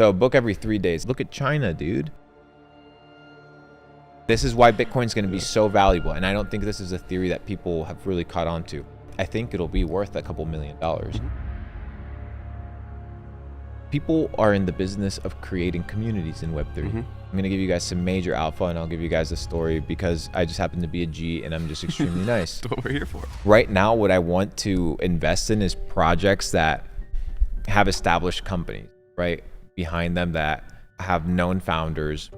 So book every 3 days. Look at China, dude. This is why Bitcoin's going to be so valuable. And I don't think this is a theory that people have really caught on to. I think it'll be worth a couple $1 million. People are in the business of creating communities in Web3. I'm going to give you guys some major alpha, and I'll give you guys a story because I just happen to be a G and I'm just extremely nice. That's what we're here for. Right now, what I want to invest in is projects that have established companies, right, behind them, that have known founders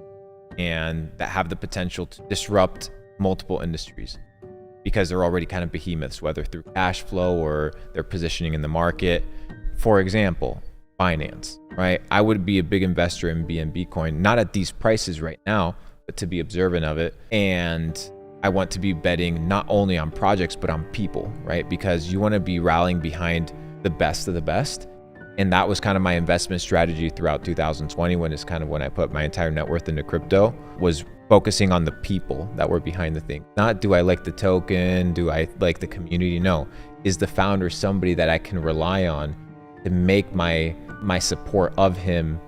and that have the potential to disrupt multiple industries because they're already kind of behemoths, whether through cash flow or their positioning in the market. For example, finance, right? I would be a big investor in BNB coin, not at these prices right now, but to be observant of it. And I want to be betting not only on projects, but on people, right? Because you want to be rallying behind the best of the best. And that was kind of my investment strategy throughout 2020, when it's kind of when I put my entire net worth into crypto, was focusing on the people that were behind the thing. Not do I like the token? Do I like the community? No. Is the founder somebody that I can rely on to make my support of him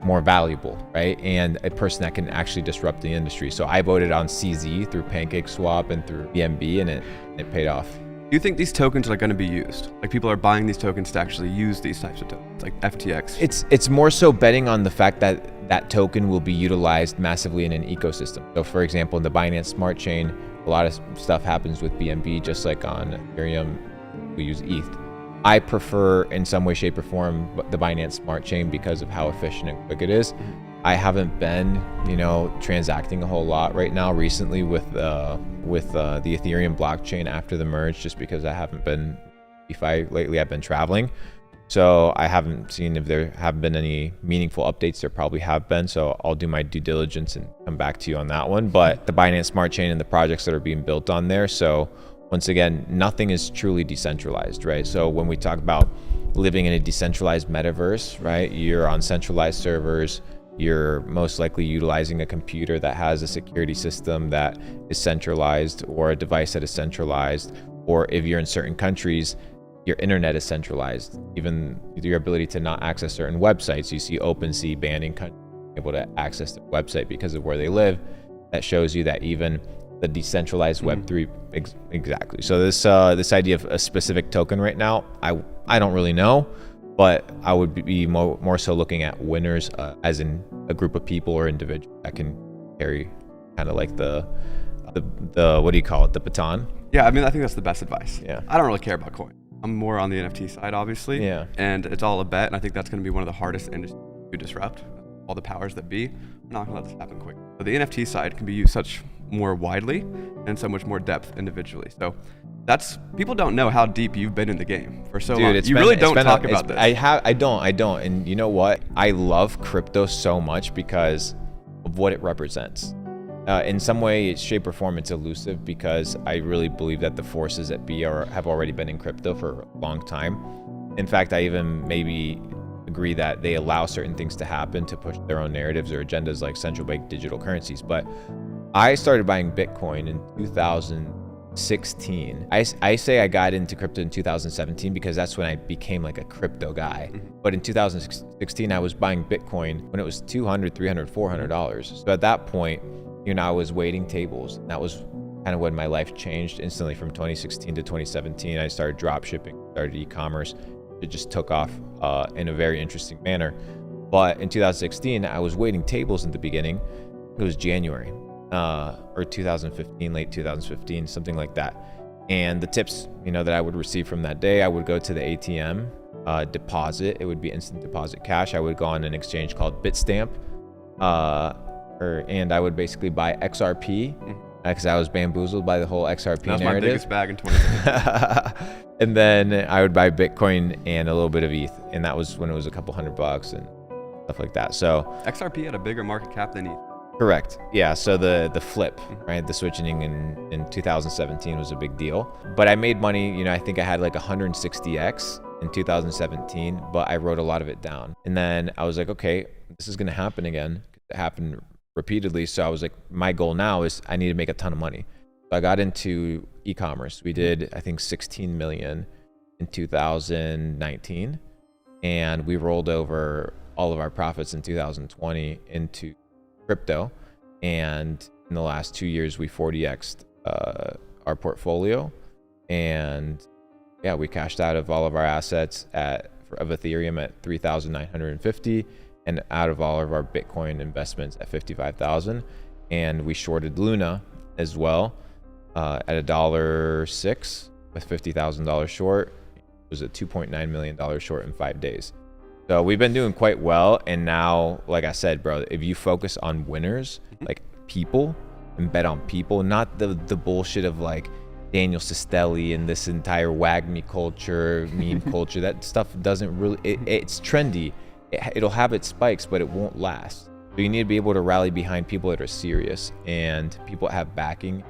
more valuable, right? And a person that can actually disrupt the industry. So I voted on CZ through PancakeSwap and through BNB, and it paid off. Do you think these tokens are going to be used? Like, people are buying these tokens to actually use these types of tokens, like FTX? It's more so betting on the fact that that token will be utilized massively in an ecosystem. So for example, in the Binance Smart Chain, a lot of stuff happens with BNB, just like on Ethereum, we use ETH. I prefer, in some way, shape, or form, the Binance Smart Chain because of how efficient and quick it is. I haven't been, transacting a whole lot right now recently with the Ethereum blockchain after the merge, just because I haven't been DeFi lately. I've been traveling, so I haven't seen if there have been any meaningful updates. There probably have been, so I'll do my due diligence and come back to you on that one. But the Binance Smart Chain and the projects that are being built on there, so once again, nothing is truly decentralized, right? So when we talk about living in a decentralized metaverse, right, you're on centralized servers, you're most likely utilizing a computer that has a security system that is centralized, or a device that is centralized, or if you're in certain countries, your internet is centralized. Even your ability to not access certain websites. You see OpenSea banning countries able to access their website because of where they live. That shows you that even the decentralized Web3, exactly. So this idea of a specific token right now, I don't really know, but I would be more so looking at winners, as in a group of people or individuals that can carry kind of like the what do you call it, the baton. Yeah, I mean, I think that's the best advice. Yeah, I don't really care about coin. I'm more on the NFT side, obviously. Yeah, and it's all a bet, and I think that's going to be one of the hardest industries to disrupt. All the powers that be, we're not going to let this happen quick. But the NFT side can be used such more widely and so much more depth individually. So that's, people don't know how deep you've been in the game for so long. You really don't talk about this. I don't. And you know what? I love crypto so much because of what it represents. In some way, shape, or form, it's elusive, because I really believe that the forces at be have already been in crypto for a long time. In fact, I even maybe agree that they allow certain things to happen to push their own narratives or agendas, like central bank digital currencies. But I started buying Bitcoin in 2016. I say I got into crypto in 2017 because that's when I became like a crypto guy. But in 2016, I was buying Bitcoin when it was $200, $300, $400. So at that point, I was waiting tables. And that was kind of when my life changed instantly. From 2016 to 2017, I started drop shipping, started e-commerce. It just took off in a very interesting manner. But in 2016, I was waiting tables in the beginning. It was January or 2015, late 2015, something like that. And the tips, that I would receive from that day, I would go to the ATM, deposit. It would be instant deposit cash. I would go on an exchange called Bitstamp, and I would basically buy XRP, because I was bamboozled by the whole XRP narrative. That was my biggest bag in 2017. And then I would buy Bitcoin and a little bit of ETH, and that was when it was a couple $100 and stuff like that. So XRP had a bigger market cap than ETH. Correct. Yeah. So the flip, right? The switching in 2017 was a big deal. But I made money. I think I had like 160x in 2017, but I wrote a lot of it down. And then I was like, okay, this is going to happen again. It happened repeatedly. So I was like, my goal now is I need to make a ton of money. So I got into e-commerce. We did, I think, 16 million in 2019, and we rolled over all of our profits in 2020 into crypto, and in the last 2 years we 40x'd our portfolio, and yeah, we cashed out of all of our assets of Ethereum at 3,950, and out of all of our Bitcoin investments at 55,000, and we shorted Luna as well at $1.06 with $50,000 short. It was a $2.9 million short in 5 days. So we've been doing quite well, and now, like I said, bro, if you focus on winners, like people, and bet on people, not the bullshit of like Daniel Sistelli and this entire WAGMI culture, meme culture. That stuff doesn't really, it's trendy. It'll have its spikes, but it won't last. So you need to be able to rally behind people that are serious and people that have backing.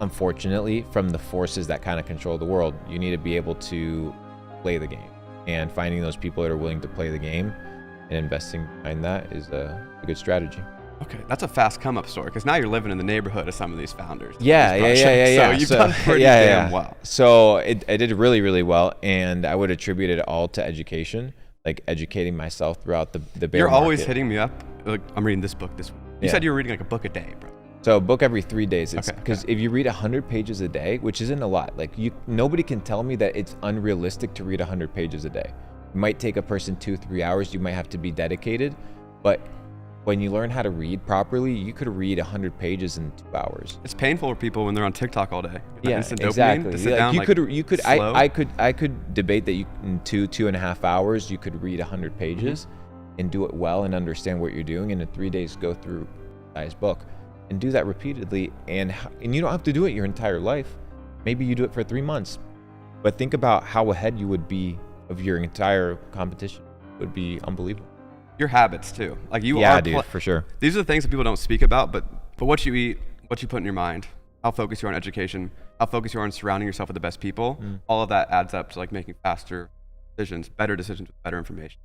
Unfortunately, from the forces that kind of control the world, you need to be able to play the game, and finding those people that are willing to play the game and investing behind that is a good strategy. Okay, that's a fast come up story, because now you're living in the neighborhood of some of these founders. Yeah. So you've done pretty damn well. So I did really, really well, and I would attribute it all to education, like educating myself throughout the bear You're market. always hitting me up, like, I'm reading this book this week. You said you were reading like a book a day, bro. So a book every 3 days. It's because Okay. if you read 100 pages a day, which isn't a lot, like nobody can tell me that it's unrealistic to read 100 pages a day. It might take a person 2-3 hours. You might have to be dedicated, but when you learn how to read properly, you could read 100 pages in 2 hours. It's painful for people when they're on TikTok all day. Yeah, Instant dopamine exactly. to sit down, I could debate that you in 2.5 hours you could read 100 pages and do it well and understand what you're doing, and in 3 days go through a nice book and do that repeatedly, and you don't have to do it your entire life. Maybe you do it for 3 months, but think about how ahead you would be of your entire competition. It would be unbelievable. Your habits too, like you Yeah, are. dude, for sure. These are the things that people don't speak about, but what you eat, what you put in your mind, how focused you are on education, how focused you are on surrounding yourself with the best people. All of that adds up to like making faster decisions, better decisions with better information.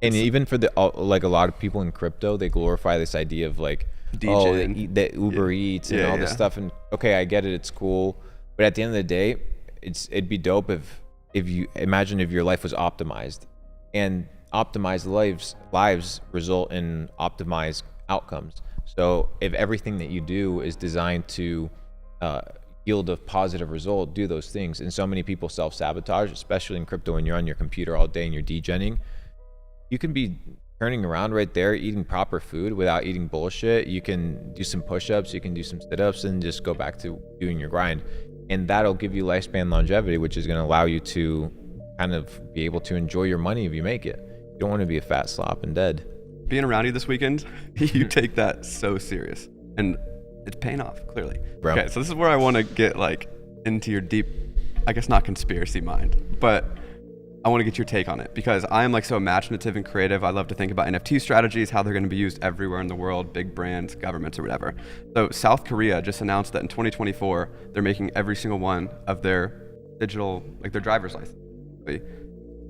And even for like a lot of people in crypto, they glorify this idea of like, they eat the Uber Eats and all this stuff. And okay, I get it, it's cool, but at the end of the day, it'd be dope if you imagine if your life was optimized, and optimized lives result in optimized outcomes. So if everything that you do is designed to yield a positive result, do those things. And so many people self-sabotage, especially in crypto, when you're on your computer all day and you're degenning. You can be turning around right there, eating proper food without eating bullshit. You can do some push-ups, you can do some sit-ups, and just go back to doing your grind. And that'll give you lifespan longevity, which is going to allow you to kind of be able to enjoy your money if you make it. You don't want to be a fat slop and dead. Being around you this weekend, you take that so serious, and it's paying off clearly. Bro. Okay, so this is where I want to get like into your deep, I guess not conspiracy mind, but I want to get your take on it, because I am like so imaginative and creative. I love to think about NFT strategies, how they're going to be used everywhere in the world, big brands, governments, or whatever. So South Korea just announced that in 2024, they're making every single one of their digital, like their driver's license,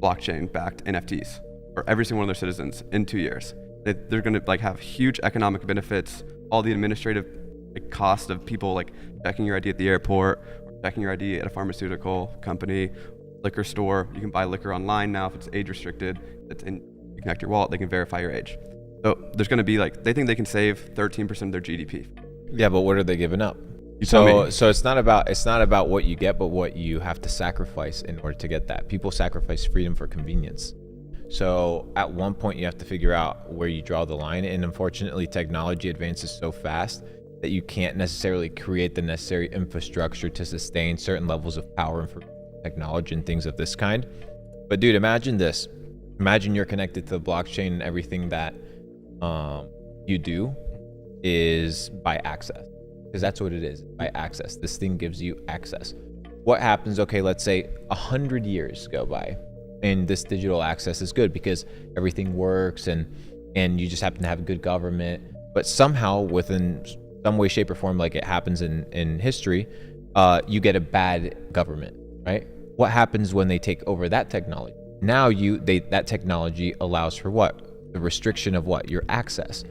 blockchain-backed NFTs for every single one of their citizens in 2 years. They're going to like have huge economic benefits, all the administrative like, cost of people like checking your ID at the airport, or checking your ID at a pharmaceutical company, liquor store. You can buy liquor online now if it's age restricted. You connect your wallet, they can verify your age. So there's going to be like, they think they can save 13% of their GDP. Yeah, but what are they giving up? So it's not about what you get, but what you have to sacrifice in order to get that. People sacrifice freedom for convenience. So at one point you have to figure out where you draw the line, and unfortunately technology advances so fast that you can't necessarily create the necessary infrastructure to sustain certain levels of power and technology and things of this kind. But dude, imagine this. Imagine you're connected to the blockchain, and everything that you do is by access, because that's what it is, by access. This thing gives you access. What happens, okay, let's say 100 years go by and this digital access is good because everything works and you just happen to have a good government, but somehow within some way, shape, or form, like it happens in history, you get a bad government, right? What happens when they take over that technology? Now that technology allows for what? The restriction of what? Your access.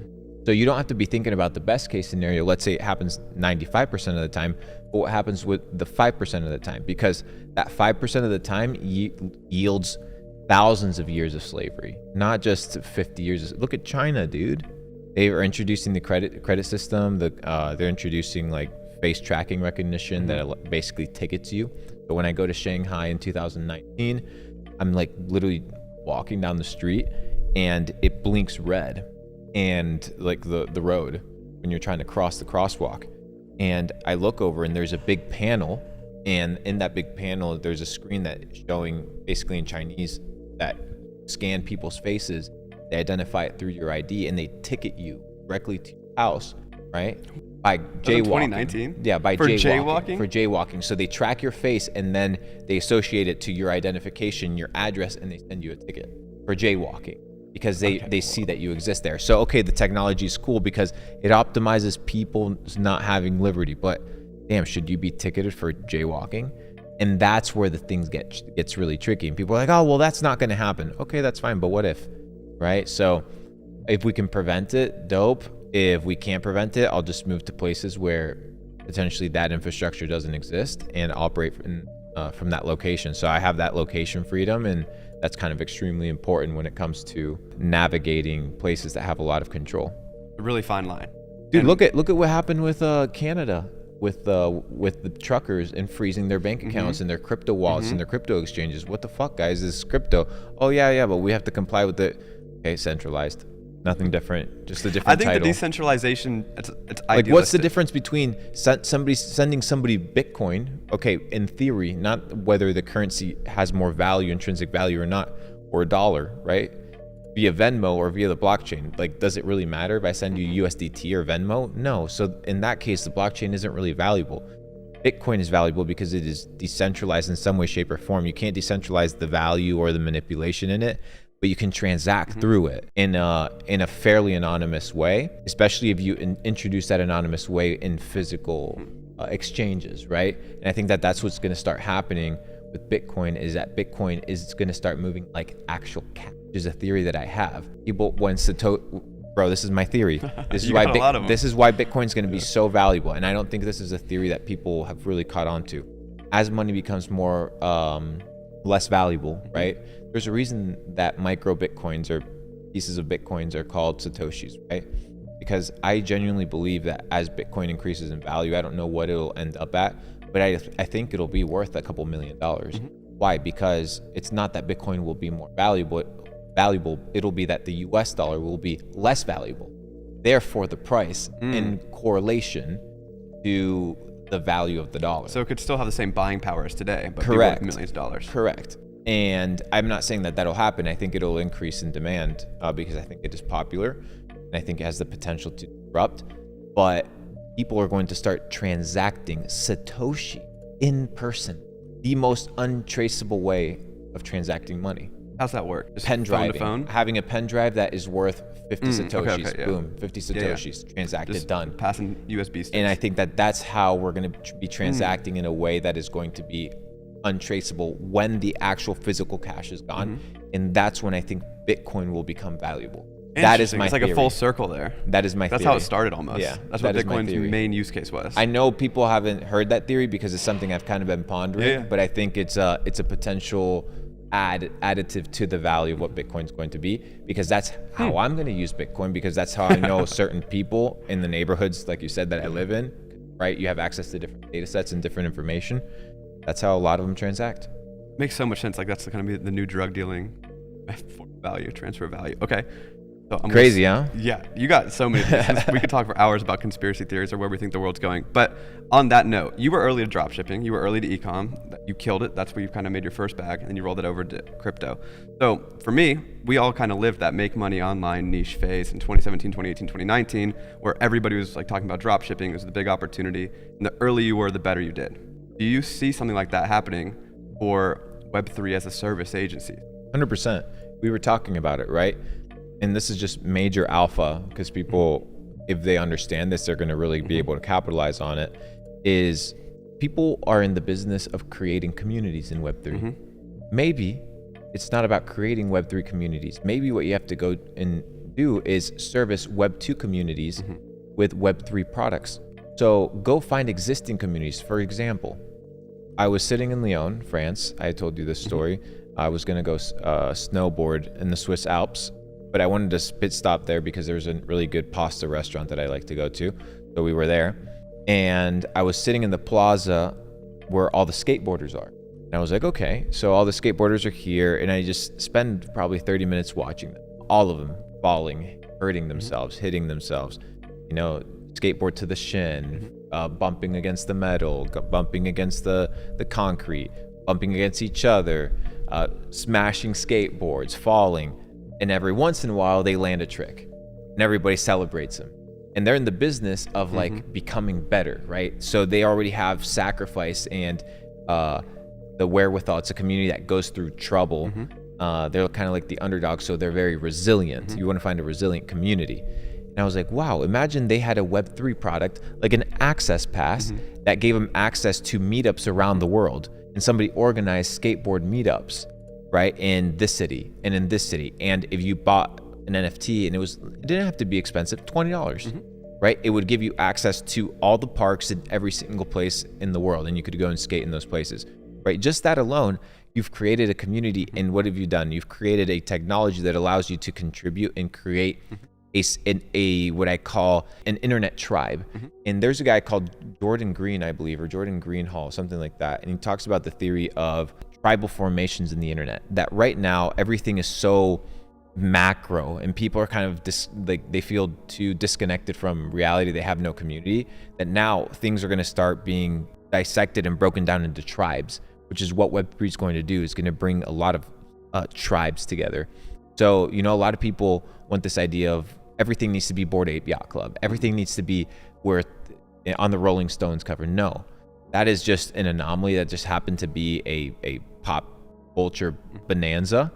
So you don't have to be thinking about the best case scenario. Let's say it happens 95% of the time, but what happens with the 5% of the time? Because that 5% of the time yields thousands of years of slavery, not just 50 years. Look at China, dude. They are introducing the credit system. They're introducing like face tracking recognition that basically tickets you. But when I go to Shanghai in 2019, I'm like literally walking down the street and it blinks red, and like the road when you're trying to cross the crosswalk. And I look over and there's a big panel, and in that big panel there's a screen that is showing basically in Chinese that scan people's faces. They identify it through your ID and they ticket you directly to your house, right? By jaywalking. 2019? Yeah, by for jaywalking. jaywalking. For jaywalking. So they track your face and then they associate it to your identification, your address, and they send you a ticket for jaywalking because they see that you exist there. So okay, the technology is cool because it optimizes people not having liberty, but damn, should you be ticketed for jaywalking? And that's where the things gets really tricky. And people are like, oh, well, that's not going to happen. Okay, that's fine, but what if? Right? So if we can prevent it, dope. If we can't prevent it, I'll just move to places where potentially that infrastructure doesn't exist and operate from that location. So I have that location freedom, and that's kind of extremely important when it comes to navigating places that have a lot of control. A really fine line. Dude, and look at what happened with Canada with the truckers and freezing their bank accounts and their crypto wallets and their crypto exchanges. What the fuck, guys? This is crypto. Oh yeah, but we have to comply with it. Okay, centralized. Nothing different, just a different title. I think the decentralization, it's like, idealistic. what's the difference between sending somebody Bitcoin, okay, in theory, not whether the currency has more value, intrinsic value or not, or a dollar, right? Via Venmo or via the blockchain. Like, does it really matter if I send you USDT or Venmo? No. So in that case, the blockchain isn't really valuable. Bitcoin is valuable because it is decentralized in some way, shape, or form. You can't decentralize the value or the manipulation in it, but you can transact through it in a fairly anonymous way, especially if you introduce that anonymous way in physical exchanges, right? And I think that that's what's going to start happening with Bitcoin, is that Bitcoin is going to start moving like actual cash, which is a theory that I have. People, when bro, this is my theory. This is why Bitcoin is going to be so valuable, and I don't think this is a theory that people have really caught on to. As money becomes more less valuable, right? There's a reason that micro Bitcoins or pieces of Bitcoins are called Satoshis, right? Because I genuinely believe that as Bitcoin increases in value, I don't know what it'll end up at, but I think it'll be worth a couple $1 million. Why? Because it's not that Bitcoin will be more valuable, it'll be that the US dollar will be less valuable. Therefore, the price in correlation to the value of the dollar. So it could still have the same buying power as today, but correct, be worth millions of dollars. Correct. And I'm not saying that that'll happen. I think it'll increase in demand because I think it is popular, and I think it has the potential to disrupt. But people are going to start transacting Satoshi in person, the most untraceable way of transacting money. How's that work? Just pen driving. Phone? Having a pen drive that is worth 50 Satoshis. Boom, 50 Satoshis, transacted, just done. Passing USB sticks. And I think that that's how we're going to be transacting in a way that is going to be untraceable when the actual physical cash is gone. And that's when I think Bitcoin will become valuable. That is my theory. It's like a full circle there. That is my theory. That's how it started almost. Yeah, that's what Bitcoin's main use case was. I know people haven't heard that theory because it's something I've kind of been pondering, but I think it's a potential additive to the value of what Bitcoin's going to be, because that's how I'm going to use Bitcoin, because that's how I know certain people in the neighborhoods, like you said, that I live in, right? You have access to different data sets and different information. That's how a lot of them transact. Makes so much sense. Like, that's going to be the new drug dealing value, transfer value. Okay. So crazy, huh? Yeah, you got so many things. We could talk for hours about conspiracy theories or where we think the world's going. But on that note, you were early to drop shipping. You were early to e-com. You killed it. That's where you kind of made your first bag, and then you rolled it over to crypto. So for me, we all kind of lived that make money online niche phase in 2017, 2018, 2019, where everybody was like talking about drop shipping. It was the big opportunity. And the earlier you were, the better you did. Do you see something like that happening for Web3 as a service agency? 100%. We were talking about it, right? And this is just major alpha, because people, if they understand this, they're going to really be able to capitalize on it, is people are in the business of creating communities in Web3. Maybe it's not about creating Web3 communities. Maybe what you have to go and do is service Web2 communities with Web3 products. So go find existing communities. For example, I was sitting in Lyon, France. I told you this story. I was gonna go snowboard in the Swiss Alps, but I wanted to pit stop there because there's a really good pasta restaurant that I like to go to. So we were there, and I was sitting in the plaza where all the skateboarders are. And I was like, okay, so all the skateboarders are here, and I just spend probably 30 minutes watching them. All of them falling, hurting themselves, hitting themselves, you know, skateboard to the shin, bumping against the metal, bumping against the concrete, bumping against each other, smashing skateboards, falling. And every once in a while they land a trick and everybody celebrates them. And they're in the business of like becoming better, right? So they already have sacrifice and the wherewithal. It's a community that goes through trouble. They're kind of like the underdog, so they're very resilient. You want to find a resilient community. And I was like, wow, imagine they had a Web3 product, like an access pass that gave them access to meetups around the world. And somebody organized skateboard meetups, right? In this city and in this city. And if you bought an NFT and it didn't have to be expensive, $20, right? It would give you access to all the parks in every single place in the world. And you could go and skate in those places, right? Just that alone, you've created a community. And what have you done? You've created a technology that allows you to contribute and create a what I call an internet tribe. And there's a guy called Jordan Green, I believe, or Jordan Greenhall, something like that. And he talks about the theory of tribal formations in the internet, that right now everything is so macro and people are kind of they feel too disconnected from reality. They have no community, that now things are going to start being dissected and broken down into tribes, which is what Web3 is going to do. Is going to bring a lot of tribes together. So, you know, a lot of people want this idea of everything needs to be Bored Ape Yacht Club. Everything needs to be where on the Rolling Stones cover. No, that is just an anomaly that just happened to be a pop culture bonanza,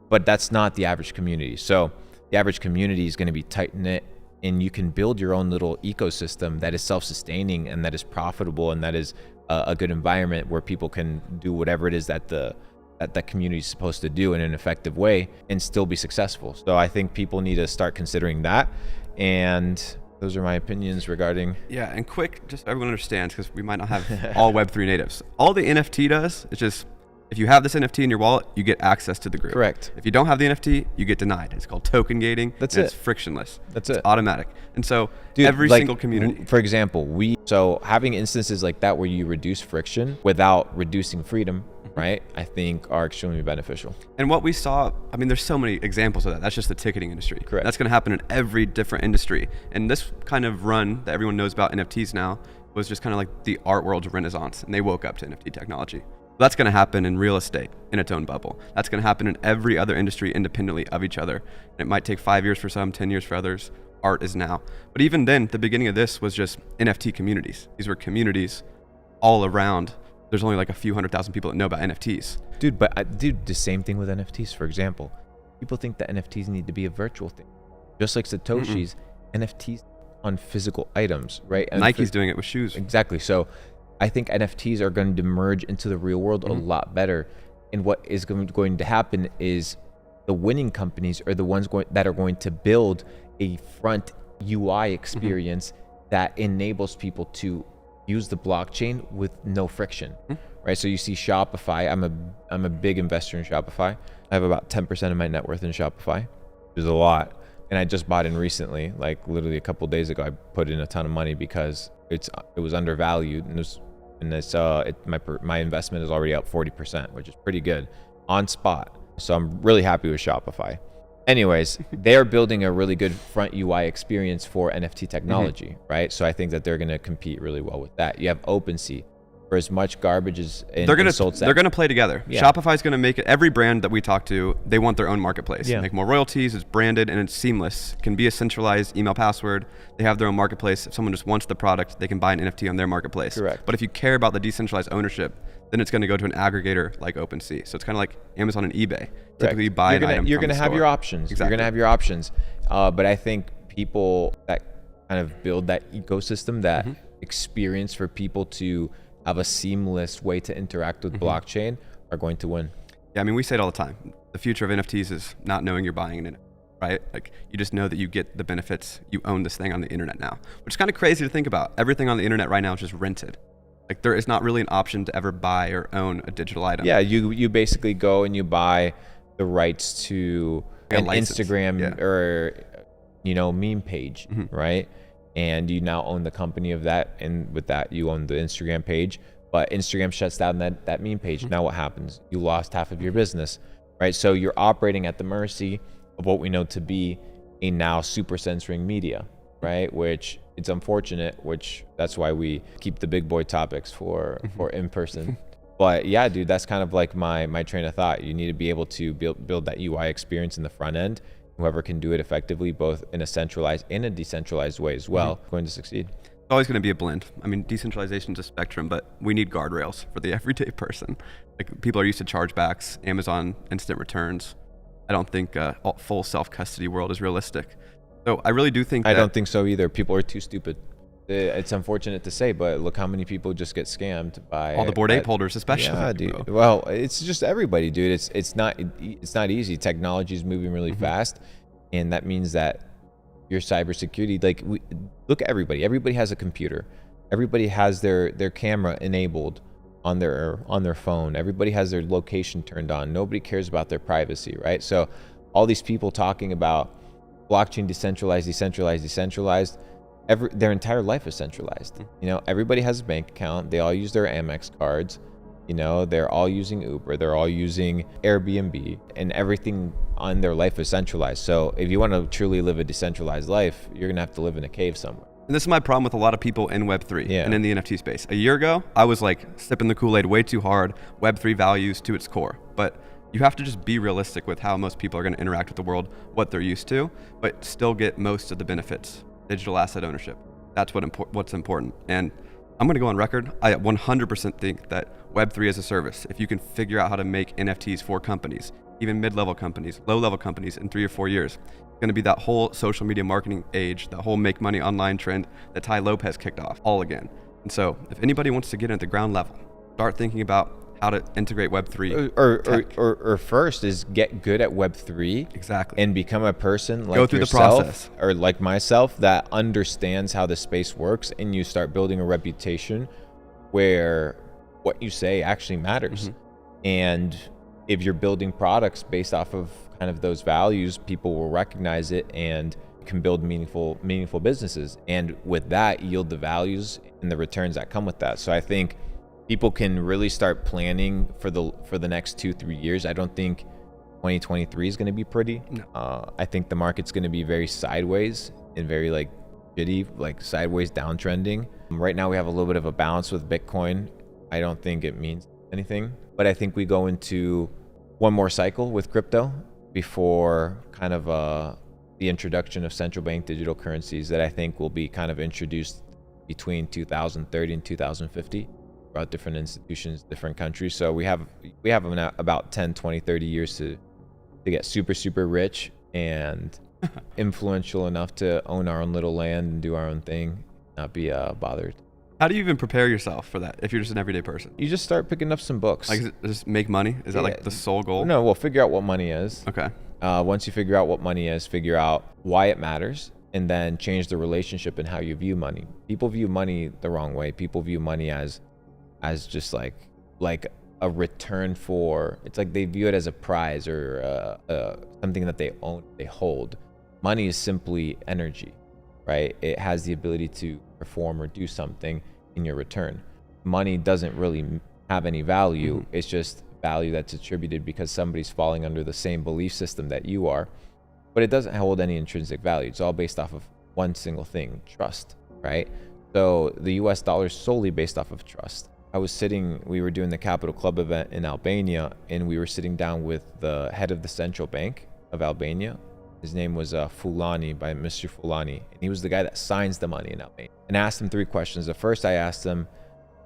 but that's not the average community. So the average community is going to be tight-knit, and you can build your own little ecosystem that is self-sustaining and that is profitable and that is a good environment where people can do whatever it is that that community is supposed to do in an effective way and still be successful. So I think people need to start considering that. And those are my opinions regarding. Yeah, and quick, just so everyone understands, because we might not have all Web3 natives. All the NFT does is just, if you have this NFT in your wallet, you get access to the group. Correct. If you don't have the NFT, you get denied. It's called token gating. That's it. It's frictionless. That's it's it. Automatic. And so Dude, every like, single community. For example, so having instances like that where you reduce friction without reducing freedom, right, I think are extremely beneficial. And what we saw, I mean, there's so many examples of that. That's just the ticketing industry. Correct. That's going to happen in every different industry. And this kind of run that everyone knows about NFTs now was just kind of like the art world's renaissance. And they woke up to NFT technology. That's going to happen in real estate in its own bubble. That's going to happen in every other industry independently of each other. And it might take 5 years for some, 10 years for others. Art is now. But even then, the beginning of this was just NFT communities. These were communities all around. There's only like a few 100,000 people that know about NFTs. Dude, but the same thing with NFTs, for example. People think that NFTs need to be a virtual thing. Just like Satoshi's, NFTs on physical items, right? And Nike's doing it with shoes. Exactly. So I think NFTs are going to merge into the real world a lot better. And what is going to happen is the winning companies are the ones that are going to build a front UI experience that enables people to use the blockchain with no friction, right? So you see Shopify. I'm a big investor in Shopify. I have about 10% of my net worth in Shopify, which is a lot. And I just bought in recently, like literally a couple days ago. I put in a ton of money because it was undervalued, and my investment is already up 40%, which is pretty good on spot. So I'm really happy with Shopify. Anyways, they are building a really good front UI experience for NFT technology, right? So I think that they're going to compete really well with that. You have OpenSea. For as much garbage as they're going to play together. Yeah. Shopify's going to make it. Every brand that we talk to, they want their own marketplace. Yeah. Make more royalties. It's branded and it's seamless. It can be a centralized email password. They have their own marketplace. If someone just wants the product, they can buy an NFT on their marketplace. Correct. But if you care about the decentralized ownership, then it's going to go to an aggregator like OpenSea. So it's kind of like Amazon and eBay. Typically, you buy an item. You're going to have your options. Exactly. You're going to have your options. But I think people that kind of build that ecosystem, that experience for people to have a seamless way to interact with blockchain are going to win. Yeah, I mean, we say it all the time. The future of NFTs is not knowing you're buying an NFT, right? Like, you just know that you get the benefits. You own this thing on the internet now, which is kind of crazy to think about. Everything on the internet right now is just rented. Like there is not really an option to ever buy or own a digital item. Yeah, you basically go and you buy the rights to an Instagram or meme page, right? And you now own the company of that, and with that you own the Instagram page. But Instagram shuts down that meme page. Now what happens? You lost half of your business, right? So you're operating at the mercy of what we know to be a now super censoring media, right? Which it's unfortunate, which that's why we keep the big boy topics for in person. But yeah, dude, that's kind of like my train of thought. You need to be able to build that UI experience in the front end. Whoever can do it effectively, both in a centralized and a decentralized way as well, going to succeed. It's always going to be a blend. I mean, decentralization is a spectrum, but we need guardrails for the everyday person. Like people are used to chargebacks, Amazon instant returns. I don't think a full self-custody world is realistic. So I really do think I don't think so either. People are too stupid. It's unfortunate to say, but look how many people just get scammed by all the Bored Ape holders, especially. Yeah, dude. Well, it's just everybody, dude. It's not easy. Technology is moving really fast, and that means that your cybersecurity, look at everybody. Everybody has a computer. Everybody has their camera enabled on their phone. Everybody has their location turned on. Nobody cares about their privacy, right? So all these people talking about blockchain decentralized, their entire life is centralized. Everybody has a bank account. They all use their Amex cards. They're all using Uber. They're all using Airbnb, and everything on their life is centralized. So if you want to truly live a decentralized life, you're gonna have to live in a cave somewhere. And this is my problem with a lot of people in Web3 and in the NFT space. A year ago, I was like sipping the Kool-Aid way too hard, Web3 values to its core. But you have to just be realistic with how most people are going to interact with the world, what they're used to, but still get most of the benefits. Digital asset ownership. That's what's important. And I'm going to go on record. I 100% think that Web3 as a service, if you can figure out how to make NFTs for companies, even mid-level companies, low-level companies in 3 or 4 years, it's going to be that whole social media marketing age, that whole make money online trend that Tai Lopez kicked off all again. And so if anybody wants to get at the ground level, start thinking about how to integrate Web3. Or first is get good at Web3. Exactly. And become a person like Go through yourself, the process. or like myself, that understands how the space works, and you start building a reputation where what you say actually matters. And if you're building products based off of kind of those values, people will recognize it and can build meaningful businesses. And with that, yield the values and the returns that come with that. So I think people can really start planning for the next 2-3 years. I don't think 2023 is going to be pretty. No. I think the market's going to be very sideways and very shitty, sideways downtrending. Right now we have a little bit of a balance with Bitcoin. I don't think it means anything, but I think we go into one more cycle with crypto before kind of the introduction of central bank digital currencies that I think will be kind of introduced between 2030 and 2050. About different institutions, different countries. So we have about 10, 20, 30 years to get super rich and influential enough to own our own little land and do our own thing, not be bothered. How do you even prepare yourself for that if you're just an everyday person? You just start picking up some books. Like, just make money? Is that the sole goal? No, well, figure out what money is. Okay. Once you figure out what money is, figure out why it matters, and then change the relationship in how you view money. People view money the wrong way. People view money as just like a return for, it's like they view it as a prize or something that they own, they hold. Money is simply energy, right? It has the ability to perform or do something in your return. Money doesn't really have any value. It's just value that's attributed because somebody's falling under the same belief system that you are, but it doesn't hold any intrinsic value. It's all based off of one single thing, trust, right? So the US dollar is solely based off of trust. We were doing the Capital Club event in Albania, and we were sitting down with the head of the central bank of Albania. His name was Fulani, by Mr. Fulani, and he was the guy that signs the money in Albania. And I asked him 3 questions. The first I asked him,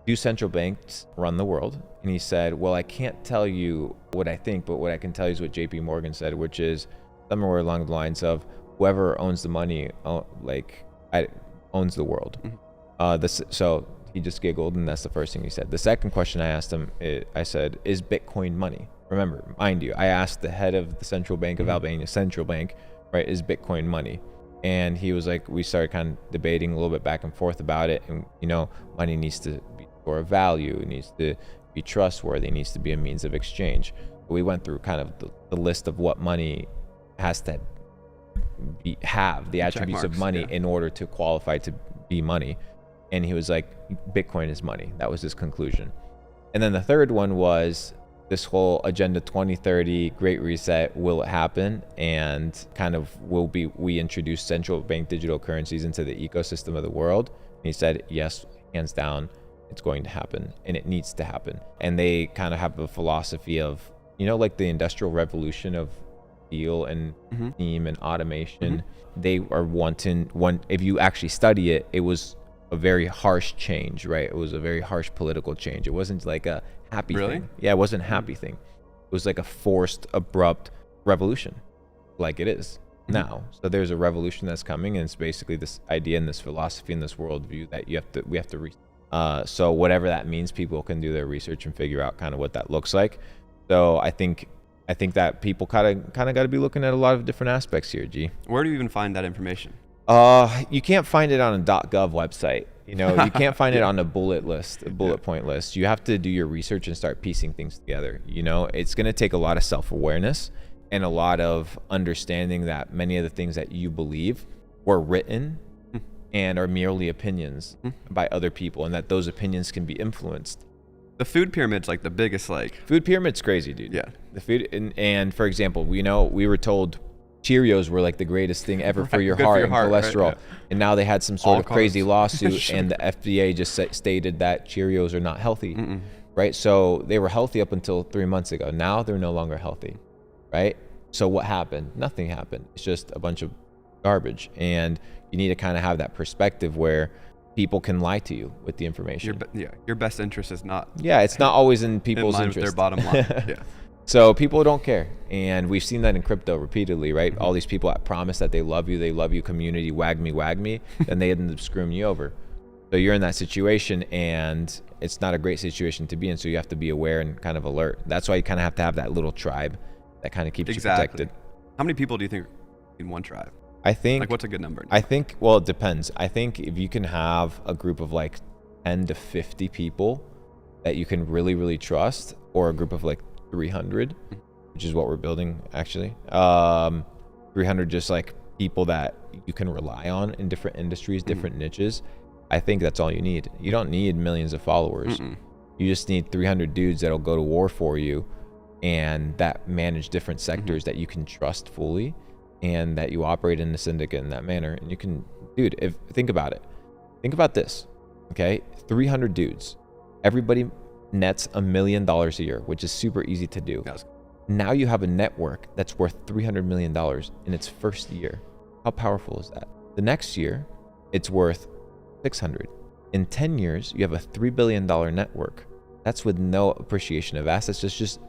do central banks run the world? And he said, well, I can't tell you what I think, but what I can tell you is what JP Morgan said, which is somewhere along the lines of whoever owns the money, owns the world. So he just giggled, and that's the first thing he said. The second question I asked him, I said, is Bitcoin money? Remember, mind you, I asked the head of the central bank of Albania, central bank, right, is Bitcoin money? And he was like, we started kind of debating a little bit back and forth about it. And, money needs to be store of value, it needs to be trustworthy, it needs to be a means of exchange. We went through kind of the list of what money has to have, the attributes of money in order to qualify to be money. And he was like, Bitcoin is money. That was his conclusion. And then the third one was this whole Agenda 2030, Great Reset, will it happen? And kind of we introduce central bank digital currencies into the ecosystem of the world? And he said, yes, hands down, it's going to happen and it needs to happen. And they kind of have a philosophy of, like the Industrial Revolution of steel and steam and automation. They are if you actually study it, it was a very harsh change, right? It was a very harsh political change. It wasn't like a happy thing. Yeah, it wasn't a happy thing. It was like a forced, abrupt revolution, like it is now. So there's a revolution that's coming, and it's basically this idea and this philosophy and this worldview that we have to so whatever that means, people can do their research and figure out kind of what that looks like. So I think that people kind of got to be looking at a lot of different aspects here, G. Where do you even find that information? You can't find it on a .gov website. You can't find it on a bullet point list. You have to do your research and start piecing things together. It's going to take a lot of self-awareness and a lot of understanding that many of the things that you believe were written and are merely opinions by other people, and that those opinions can be influenced. The food pyramid's like the biggest, food pyramid's crazy, dude. Yeah. The food and for example, we were told Cheerios were like the greatest thing ever for your heart and cholesterol. Right? Yeah. And now they had some sort of crazy lawsuit and the FDA just stated that Cheerios are not healthy, right? So they were healthy up until 3 months ago. Now they're no longer healthy, right? So what happened? Nothing happened. It's just a bunch of garbage. And you need to kind of have that perspective where people can lie to you with the information. Your best interest is not. Yeah, it's not always in people's in line interest. With their bottom line. Yeah. So people don't care, and we've seen that in crypto repeatedly, right? All these people that promise that they love you, community, wag me, then they end up screwing you over. So you're in that situation, and it's not a great situation to be in. So you have to be aware and kind of alert. That's why you kind of have to have that little tribe that kind of keeps you protected. How many people do you think are in one tribe? I think, what's a good number? I think, well, it depends. I think if you can have a group of 10 to 50 people that you can really, really trust, or a group of 300, which is what we're building actually. 300 just people that you can rely on in different industries, different niches. I think that's all you need. You don't need millions of followers. You just need 300 dudes that'll go to war for you and that manage different sectors that you can trust fully, and that you operate in the syndicate in that manner. And you can, think about it. Think about this, okay? 300 dudes. Everybody nets $1 million a year, which is super easy to do. Yes. Now you have a network that's worth $300 million in its first year. How powerful is that? The next year, it's worth 600. In 10 years, you have a $3 billion network. That's with no appreciation of assets. It's just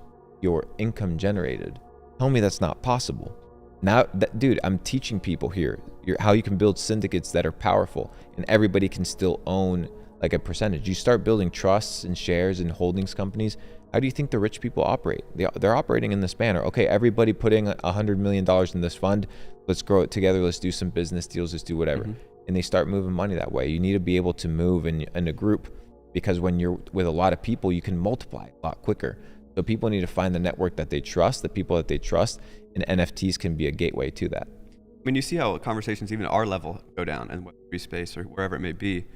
your income generated. Tell me that's not possible. Now, dude, I'm teaching people here how you can build syndicates that are powerful, and everybody can still own a percentage. You start building trusts and shares and holdings companies. How do you think the rich people operate? They're operating in this manner. Okay, everybody putting $100 million in this fund. Let's grow it together. Let's do some business deals. Let's do whatever. And they start moving money that way. You need to be able to move in a group, because when you're with a lot of people, you can multiply a lot quicker. So people need to find the network that they trust, the people that they trust, and NFTs can be a gateway to that. I mean, you see how conversations, even at our level, go down in Web3 space or wherever it may be.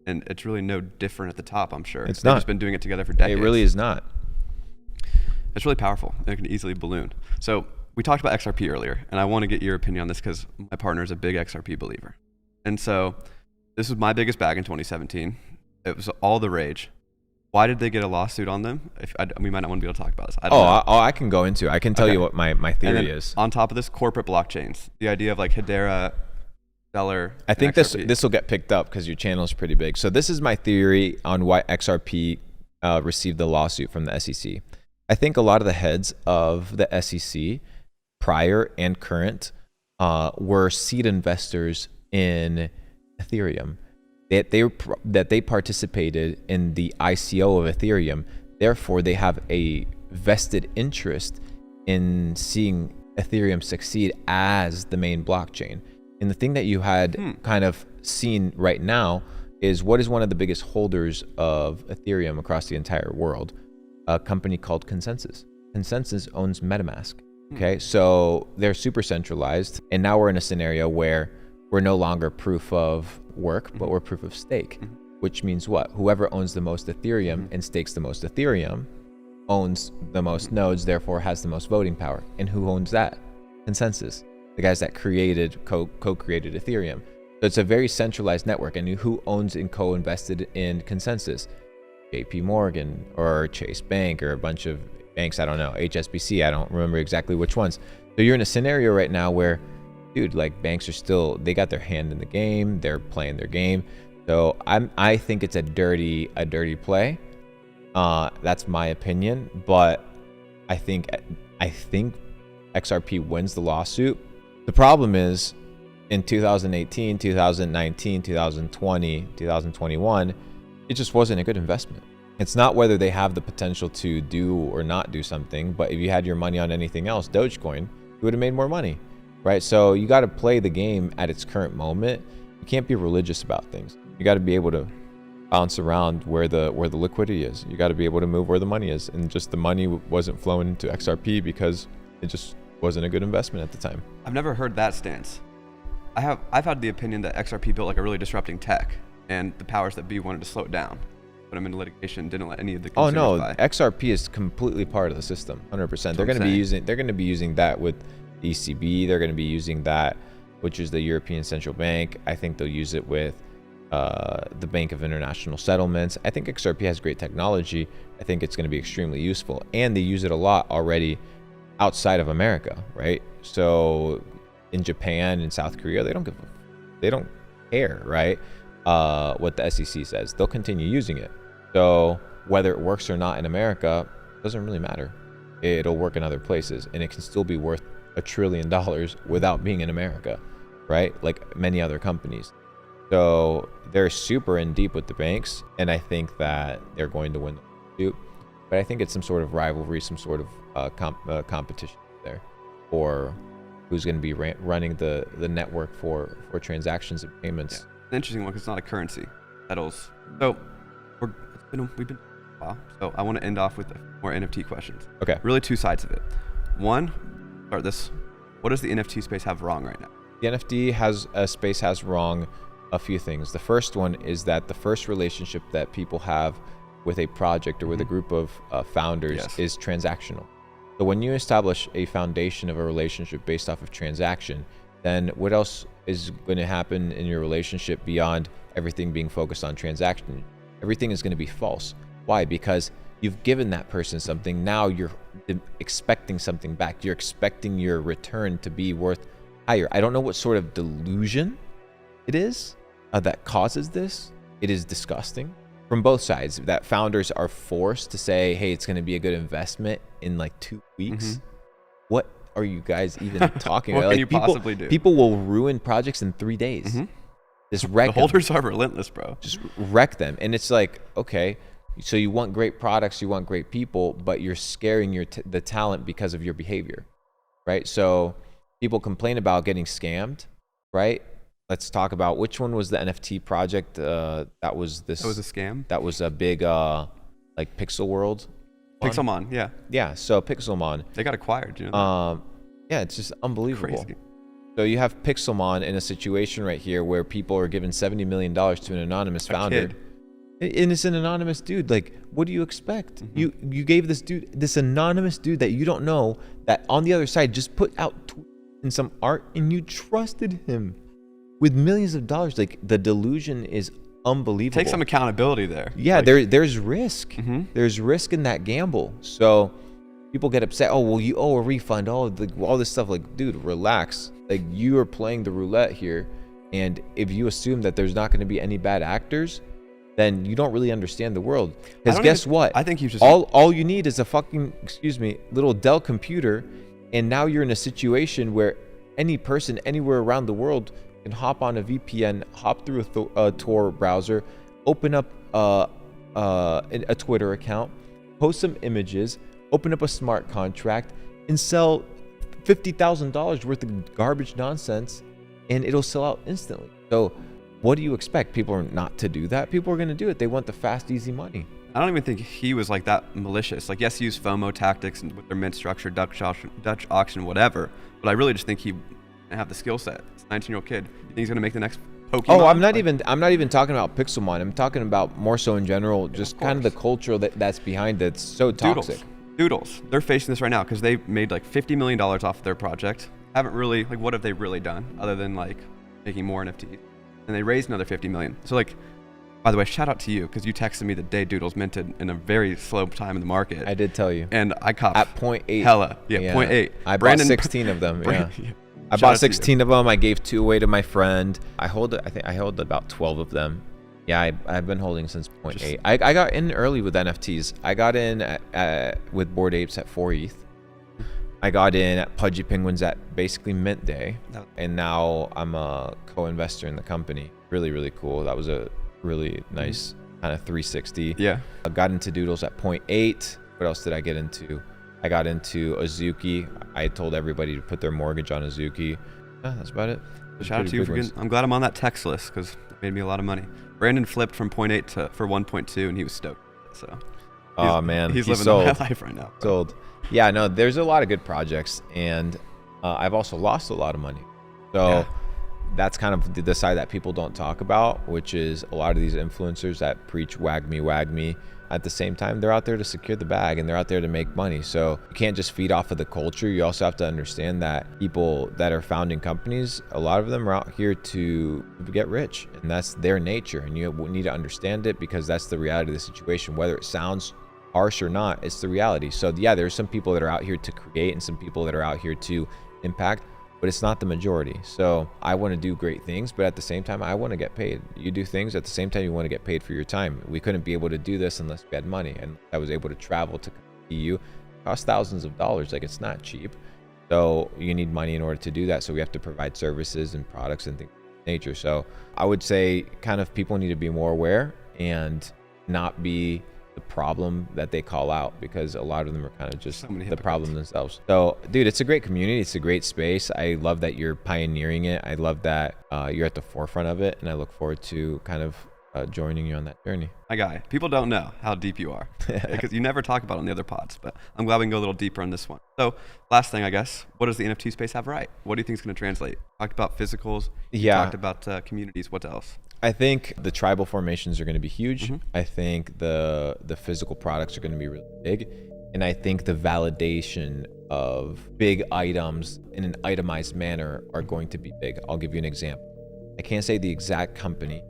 And it's really no different at the top, I'm sure. It's not. They've just been doing it together for decades. It really is not. It's really powerful. It can easily balloon. So we talked about XRP earlier, and I want to get your opinion on this because my partner is a big XRP believer. And so this was my biggest bag in 2017. It was all the rage. Why did they get a lawsuit on them? We might not want to be able to talk about this. I can go into it. I can tell you what my theory is. On top of this, corporate blockchains. The idea of Hedera, Stellar. I think this will get picked up because your channel is pretty big. So this is my theory on why XRP received the lawsuit from the SEC. I think a lot of the heads of the SEC, prior and current, were seed investors in Ethereum. That they participated in the ICO of Ethereum. Therefore, they have a vested interest in seeing Ethereum succeed as the main blockchain. And the thing that you had kind of seen right now is what is one of the biggest holders of Ethereum across the entire world? A company called Consensus. Consensus owns MetaMask. Okay, so they're super centralized, and now we're in a scenario where we're no longer proof of work, but we're proof of stake, which means what? Whoever owns the most Ethereum and stakes the most Ethereum owns the most nodes, therefore has the most voting power. And who owns that? Consensus, the guys that co-created Ethereum. So it's a very centralized network. And who owns and co-invested in Consensus? JP Morgan or Chase Bank or a bunch of banks, I don't know, HSBC, I don't remember exactly which ones. So you're in a scenario right now where, dude, like banks are still, they got their hand in the game, they're playing their game. So I think it's a dirty play. That's my opinion, but I think XRP wins the lawsuit. The problem is in 2018, 2019, 2020, 2021, it just wasn't a good investment. It's not whether they have the potential to do or not do something, but if you had your money on anything else, Dogecoin, you would have made more money, right? So you got to play the game at its current moment. You can't be religious about things. You got to be able to bounce around where the liquidity is. You got to be able to move where the money is, and just the money wasn't flowing into XRP because it just wasn't a good investment at the time. I've never heard that stance. I've had the opinion that XRP built like a really disrupting tech, and the powers that be wanted to slow it down. But I'm in litigation, didn't let any of the consumers buy. XRP is completely part of the system, 100%. They're going to be using that with ECB. They're going to be using that, which is the European Central Bank. I think they'll use it with the Bank of International Settlements. I think XRP has great technology. I think it's going to be extremely useful, and they use it a lot already outside of America, right? So in Japan and South Korea, they don't care, right? What the SEC says, they'll continue using it. So whether it works or not in America doesn't really matter. It'll work in other places, and it can still be worth $1 trillion without being in America, right? Like many other companies. So they're super in deep with the banks, and I think that they're going to win the lawsuit. But I think it's some sort of rivalry, some sort of competition there for who's going to be running the network for transactions and payments. Yeah. An interesting one because it's not a currency. Settles. So we've been a while. So I want to end off with more NFT questions. Okay. Really two sides of it. One, start this. What does the NFT space have wrong right now? The NFT space has wrong a few things. The first one is that the first relationship that people have with a project or with a group of founders is transactional. So when you establish a foundation of a relationship based off of transaction, then what else is going to happen in your relationship beyond everything being focused on transaction? Everything is going to be false. Why? Because you've given that person something. Now you're expecting something back. You're expecting your return to be worth higher. I don't know what sort of delusion it is that causes this. It is disgusting from both sides, that founders are forced to say, hey, it's going to be a good investment in like 2 weeks. What are you guys even talking what about? Can you possibly do? People will ruin projects in 3 days. Just wreck the holders are relentless, bro. Just wreck them. And it's like, okay, so you want great products, you want great people, but you're scaring the talent because of your behavior, right? So people complain about getting scammed, right? Let's talk about which one was the NFT project that was this. That was a scam? That was a big like Pixel World. Pixelmon, yeah. Yeah, so Pixelmon. They got acquired, you know. Yeah, it's just unbelievable. Crazy. So you have Pixelmon in a situation right here where people are given $70 million to an anonymous founder. And it's an anonymous dude. Like, what do you expect? You gave this anonymous dude that you don't know, that on the other side just put out in some art, and you trusted him with millions of dollars. Like, the delusion is unbelievable. Take some accountability there. Yeah, like, there's risk. There's risk in that gamble. So people get upset. Oh, well, you owe a refund. Oh, all this stuff. Like, dude, relax. Like, you are playing the roulette here. And if you assume that there's not going to be any bad actors, then you don't really understand the world. Because guess what? I think you just all you need is a fucking, little Dell computer. And now you're in a situation where any person anywhere around the world can hop on a VPN, hop through a Tor browser, open up a Twitter account, post some images, open up a smart contract, and sell $50,000 worth of garbage nonsense, and it'll sell out instantly. So What do you expect? People are not to do that? People are going to do it. They want the fast, easy money. I don't even think he was like that malicious. Like, yes, he used FOMO tactics and with their mint structure, Dutch auction, whatever. But I really just think he didn't have the skill set. It's a 19-year-old kid. You think he's going to make the next Pokemon? Oh, I'm not even talking about Pixelmon. I'm talking about more so in general, just kind of the culture that's behind it. It's so toxic. Doodles. They're facing this right now because they made like $50 million off their project. Haven't really, like, what have they really done other than like making more NFTs? And they raised another 50 million. So like, by the way, shout out to you because you texted me the day Doodles minted in a very slow time in the market. I did tell you. And I copped at 0.8. Hella. Yeah, 0.8. I bought 16 of them. Yeah. I bought 16 of them. I gave 2 away to my friend. I think I held about 12 of them. Yeah, I've been holding since 0.8. I got in early with NFTs. I got in with Bored Apes at 4 ETH. I got in at Pudgy Penguins at basically mint day. And now I'm a co-investor in the company. Really, really cool. That was a really nice kind of 360. Yeah. I got into Doodles at 0.8. What else did I get into? I got into Azuki. I told everybody to put their mortgage on Azuki. Yeah, that's about it. Shout out to you for getting, I'm glad I'm on that text list because it made me a lot of money. Brandon flipped from 0.8 for 1.2 and he was stoked. So oh man, he's living that life right now. Sold. Yeah, no, there's a lot of good projects, and I've also lost a lot of money. So that's kind of the side that people don't talk about, which is a lot of these influencers that preach wag me. At the same time, they're out there to secure the bag and they're out there to make money. So you can't just feed off of the culture. You also have to understand that people that are founding companies, a lot of them are out here to get rich, and that's their nature. And you need to understand it because that's the reality of the situation. Whether it sounds harsh or not, it's the reality. So yeah, there's some people that are out here to create and some people that are out here to impact, but it's not the majority. So I want to do great things, but at the same time, I want to get paid. You do things at the same time, you want to get paid for your time. We couldn't be able to do this unless we had money, and I was able to travel to EU. It costs thousands of dollars. Like, it's not cheap. So you need money in order to do that. So we have to provide services and products and things of that nature. So I would say kind of people need to be more aware and not be the problem that they call out, because a lot of them are kind of just the problem themselves. So dude, it's a great community. It's a great space. I love that you're pioneering it. I love that you're at the forefront of it, and I look forward to kind of joining you on that journey. My guy, people don't know how deep you are because you never talk about it on the other pods, but I'm glad we can go a little deeper on this one. So last thing, I guess, what does the NFT space have right? What do you think is going to translate? Talked about physicals. Talked about communities. What else? I think the tribal formations are going to be huge. I think the physical products are going to be really big. And I think the validation of big items in an itemized manner are going to be big. I'll give you an example. I can't say the exact company,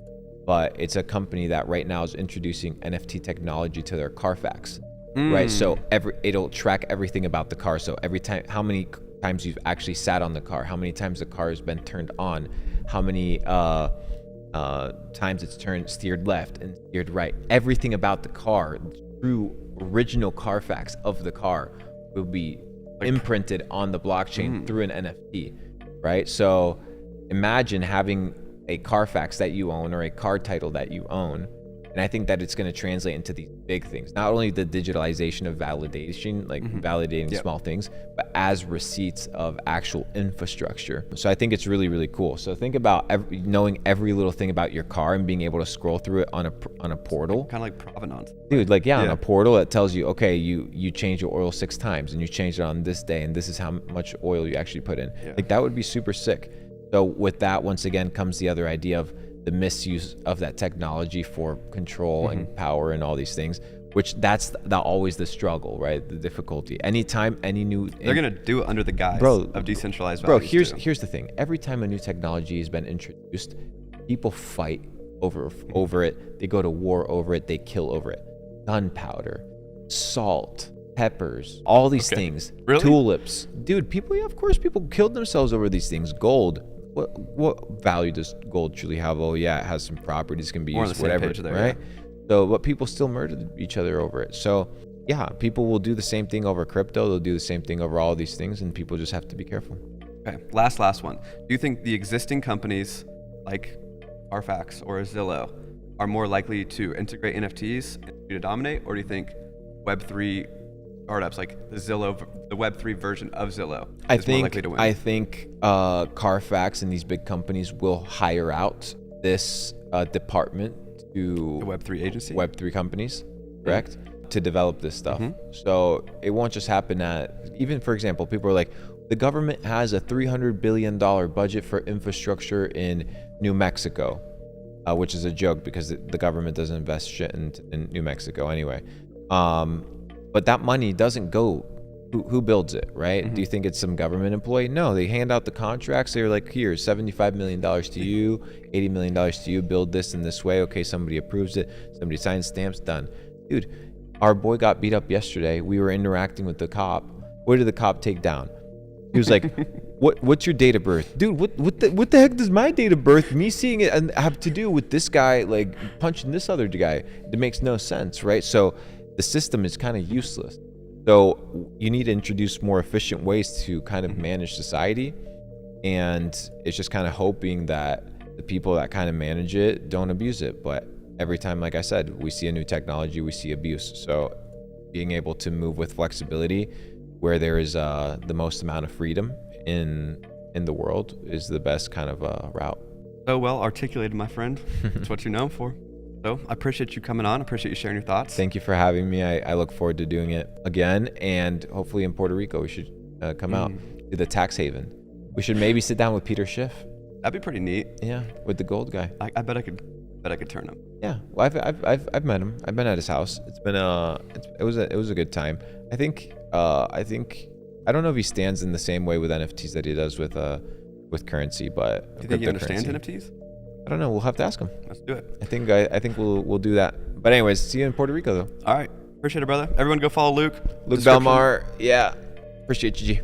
but it's a company that right now is introducing NFT technology to their Carfax, right? So it'll track everything about the car. So every time, how many times you've actually sat on the car, how many times the car has been turned on, how many times it's steered left and steered right. Everything about the car, true original Carfax of the car, will be imprinted on the blockchain through an NFT, right? So imagine having a Carfax that you own or a car title that you own. And I think that it's going to translate into these big things, not only the digitalization of validation, like validating small things, but as receipts of actual infrastructure. So I think it's really, really cool. So think about knowing every little thing about your car and being able to scroll through it on a portal. Kind of like provenance. Dude, like, on a portal that tells you, okay, you changed your oil 6 times and you changed it on this day, and this is how much oil you actually put in. Like, that would be super sick. So with that, once again, comes the other idea of the misuse of that technology for control and power and all these things, which that's always the struggle, right? The difficulty. Anytime they're gonna do it under the guise of decentralized values. Here's the thing. Every time a new technology has been introduced, people fight over it. They go to war over it. They kill over it. Gunpowder, salt, peppers, all these things. Really? Tulips. Dude, of course people killed themselves over these things. Gold. What value does gold truly have? Oh yeah, it has some properties, can be used, whatever, right? So, but people still murdered each other over it. So yeah, people will do the same thing over crypto. They'll do the same thing over all these things, and people just have to be careful. Okay, last one. Do you think the existing companies like Carfax or Zillow are more likely to integrate NFTs and to dominate, or do you think Web3 startups like the Web3 version of Zillow is more likely to win? I think Carfax and these big companies will hire out this department to the Web3 agency, Web3 companies, correct? To develop this stuff. So it won't just happen at, even for example, people are like, the government has a $300 billion budget for infrastructure in New Mexico, which is a joke because the government doesn't invest shit in New Mexico anyway. But that money doesn't go, who builds it, right? Do you think it's some government employee? No, they hand out the contracts. They're like, here, $75 million to you, $80 million to you, build this in this way. Okay, somebody approves it. Somebody signs stamps, done. Dude, our boy got beat up yesterday. We were interacting with the cop. What did the cop take down? He was like, what's your date of birth? Dude, what the heck does my date of birth, me seeing it, and have to do with this guy like punching this other guy? It makes no sense, right? So the system is kind of useless. So you need to introduce more efficient ways to kind of manage society. And it's just kind of hoping that the people that kind of manage it don't abuse it. But every time, like I said, we see a new technology, we see abuse. So being able to move with flexibility where there is the most amount of freedom in the world is the best kind of route. So well articulated, my friend. That's what you're known for. So I appreciate you coming on. I appreciate you sharing your thoughts. Thank you for having me. I look forward to doing it again, and hopefully in Puerto Rico we should come out to the tax haven. We should maybe sit down with Peter Schiff. That'd be pretty neat. Yeah, with the gold guy. I bet I could turn him. Yeah, well, I've met him. I've been at his house. It's been it was a good time. I think I don't know if he stands in the same way with NFTs that he does with currency, but do you think he understands NFTs? I don't know. We'll have to ask him. Let's do it. I think we'll do that. But anyways, see you in Puerto Rico though. All right. Appreciate it, brother. Everyone go follow Luke. Belmar. Yeah. Appreciate you, G.